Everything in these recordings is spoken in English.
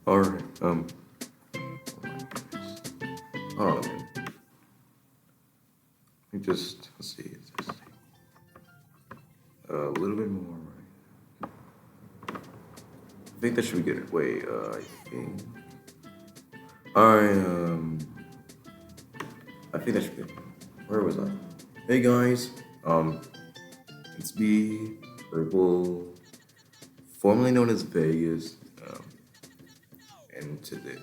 Alright, hold on a minute. Let me just, let's see, a little bit more, right? I think that should be good. Wait, I think. I think that should be good. Where was I? Hey guys, it's me, Purrpl, formerly known as Vegas, and today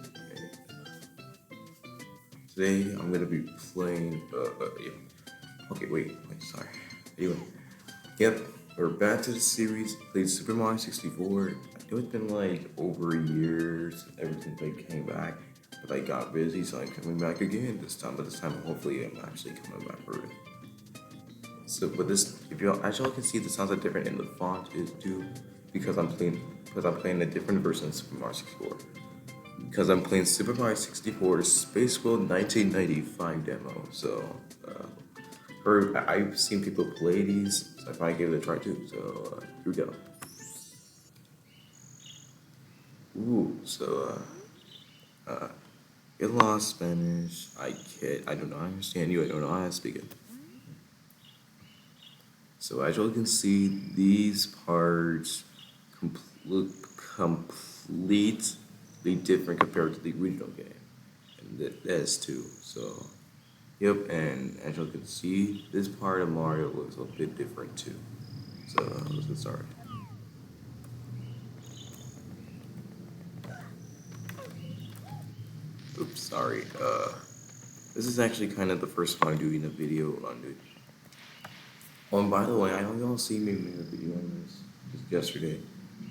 I'm gonna be playing. Yeah. Okay, wait, sorry. Anyway, yep, we're back to the series. Played Super Mario 64. I know it's been like over a year ever since I came back, but I got busy, so I'm coming back again this time. But this time, hopefully, I'm actually coming back for it. So, but this, if you as y'all can see, the sounds are different, and the font is due because I'm playing a different version of Super Mario 64. Because I'm playing Super Mario 64 Spaceworld 1995 demo. So, I've seen people play these, so I finally gave it a try too. So, here we go. Ooh, so, get lost Spanish. I do not understand you. I don't know how to speak it. So as you can see, these parts look completely different compared to the original game, and that is too. So, yep, and as you can see, this part of Mario looks a bit different too. So let's get started. Oops, sorry. This is actually kind of the first time I'm doing a video on it. Oh, and by the way, I know y'all see me make a video on this just yesterday,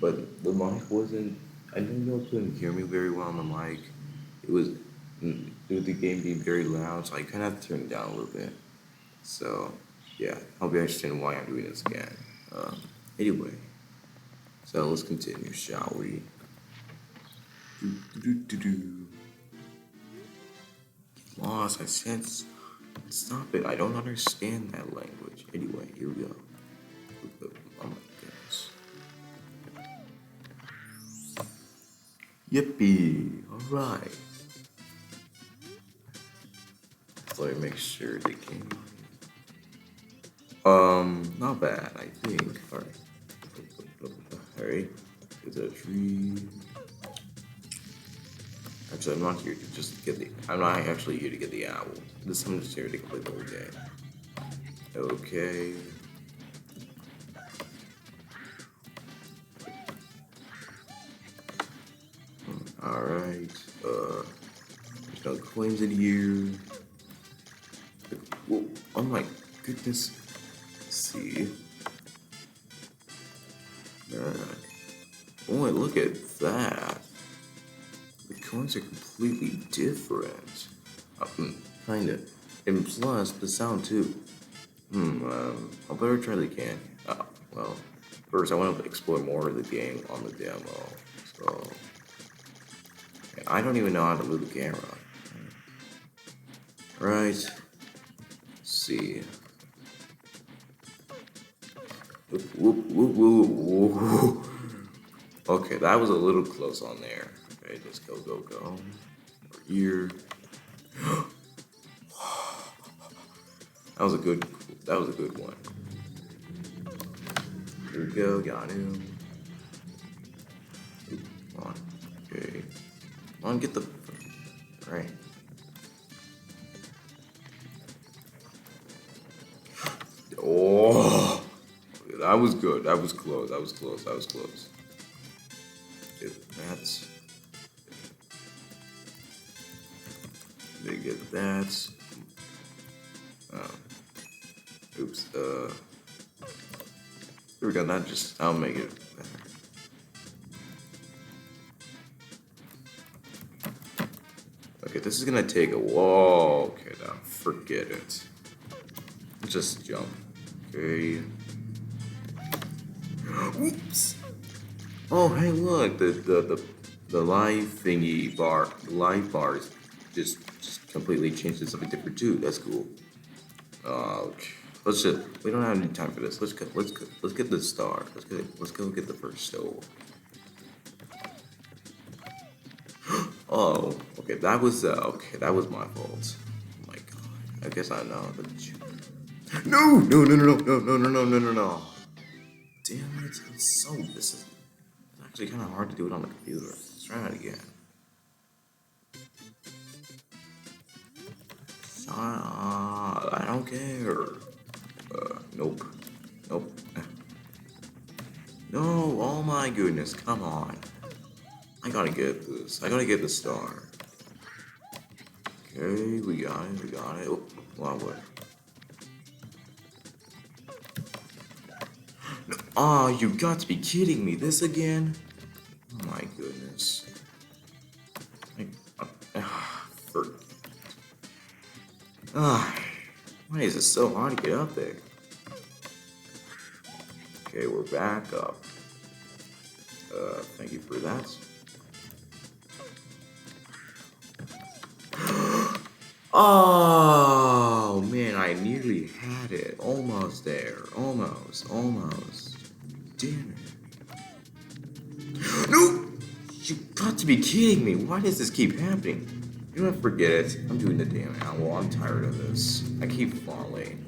but the mic wasn't. I know y'all couldn't hear me very well on the mic. It was due to the game being very loud, so I kind of have to turn it down a little bit. So yeah, I'll be understanding why I'm doing this again. Anyway, so let's continue, shall we? Lost. I said, stop it. I don't understand that language. Anyway, here we go. Oh my goodness. Yippee! Alright. So let me make sure they came. Not bad, I think. Alright. Alright. Is that a tree? Actually, I'm not here to just get the. I'm not actually here to get the owl. This time I'm just here to complete the whole game. Okay. Alright. There's no coins in here. Whoa, oh my goodness. Let's see. Oh, look at that. The coins are completely different. Kinda. And plus, the sound too. I'll better try the can. Well, first I want to explore more of the game on the demo. So, and I don't even know how to move the camera. Right. Let's see. Whoop, whoop, whoop, whoop. Okay, that was a little close on there. Okay, let's go. Over here. That was a good one. Here we go, got him. Come on. Okay. Come on, get the. Alright. Oh, that was good. That was close. Get that. They get that. Oops. Here we go. I'll make it better. Okay, this is gonna take a while. Okay, now forget it. Just jump. Okay. Oops. Oh, hey, look, the live bars just completely changed to something different too. That's cool. Okay. Let's just. We don't have any time for this. Let's go. Let's get the star. Let's go get the first soul. Oh, okay. That was okay. That was my fault. Oh my god. I guess I know. No! No! No! No! No! No! No! No! No! No! No! Damn it! This is actually kind of hard to do it on the computer. Let's try it again. I don't care. Nope. Nope. No, oh my goodness, come on. I gotta get this. I gotta get the star. Okay, we got it. Oh, wow, what? No, oh, you got to be kidding me. This again? Oh my goodness. Why is it so hard to get up there? Okay, we're back up. Thank you for that. Oh, man, I nearly had it. Almost there. Almost. Damn it. No! You got to be kidding me. Why does this keep happening? You know what? Forget it. I'm doing the damn owl. I'm tired of this. I keep falling.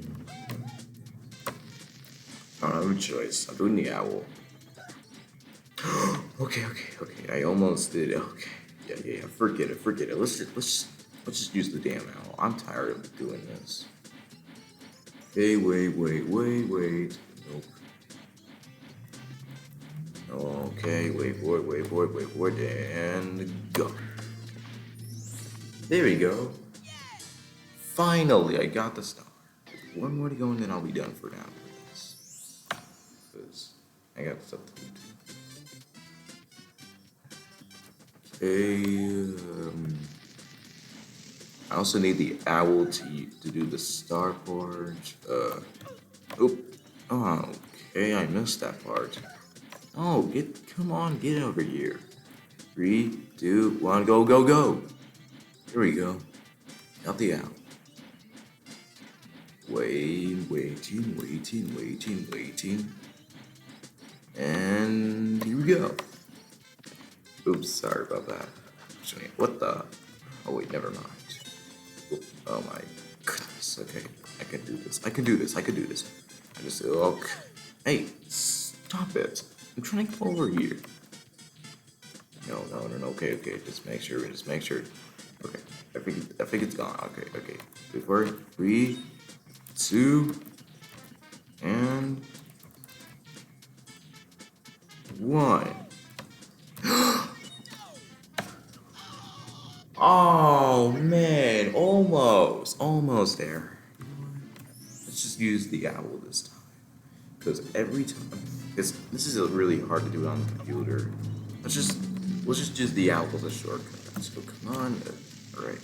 I don't have a choice. I'm doing the owl. Okay. I almost did it. Okay. Yeah. Forget it. Let's just use the damn owl. I'm tired of doing this. Hey, wait. Nope. Okay, wait for it, and go. There we go. Finally, I got the star. One more to go, and then I'll be done for now with this. Because I got stuff to do. Okay, I also need the owl to do the star part. Oh, okay, I missed that part. Oh, come on, get over here. 3, 2, 1, go. Here we go. Got the owl. Waiting. And here we go. Oops, sorry about that. Actually, what the? Oh wait, never mind. Oh my goodness. Okay, I can do this. I just okay. Hey, stop it! I'm trying to come over here. No. Okay. Just make sure. Okay, I think it's gone. Okay. Before 3, 2, and 1. Oh man, almost there. Let's just use the owl this time, because every time this is really hard to do on the computer. Let's just use the owl as a shortcut. So come on, all right.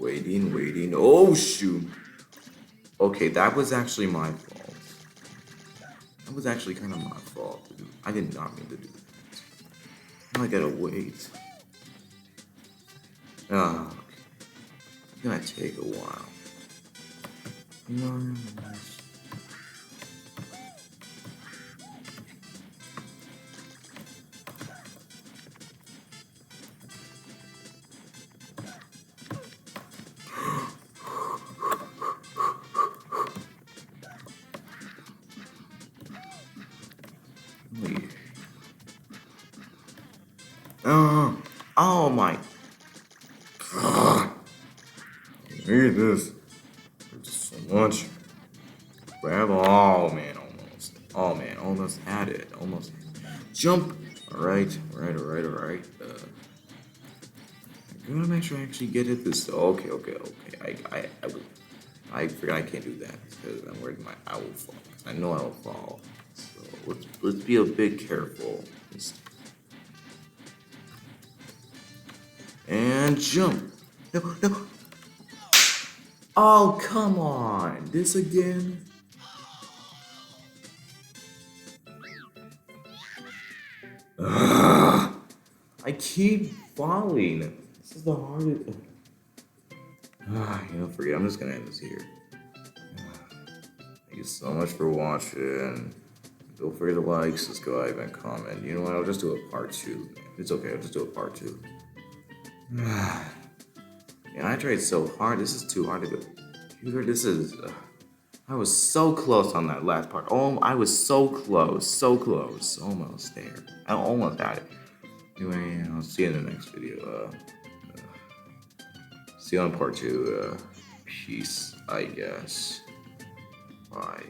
Waiting. Oh shoot. Okay, that was actually my fault. That was actually kind of my fault. I did not mean to do that. Now I gotta wait. Oh, okay. It's gonna take a while. No. Oh my. I hate this. There's so much. Grab. Oh man, almost had it. Jump. Alright. I'm gonna make sure I actually get it this. Okay. I forgot I can't do that because I'm worried my owl fall. I know I will fall. So let's be a bit careful. And jump. No. Oh, come on. This again? Ugh, I keep falling. This is the hardest. Forget. I'm just gonna end this here. Thank you so much for watching. Don't forget to like, subscribe, and comment. You know what? I'll just do a part 2. It's okay. I'll just do a part 2. Yeah, I tried so hard. This is too hard to do. This is. I was so close on that last part. Oh, I was so close, almost there. I almost had it. Anyway, I'll see you in the next video. See you on part 2. Peace, I guess. Bye.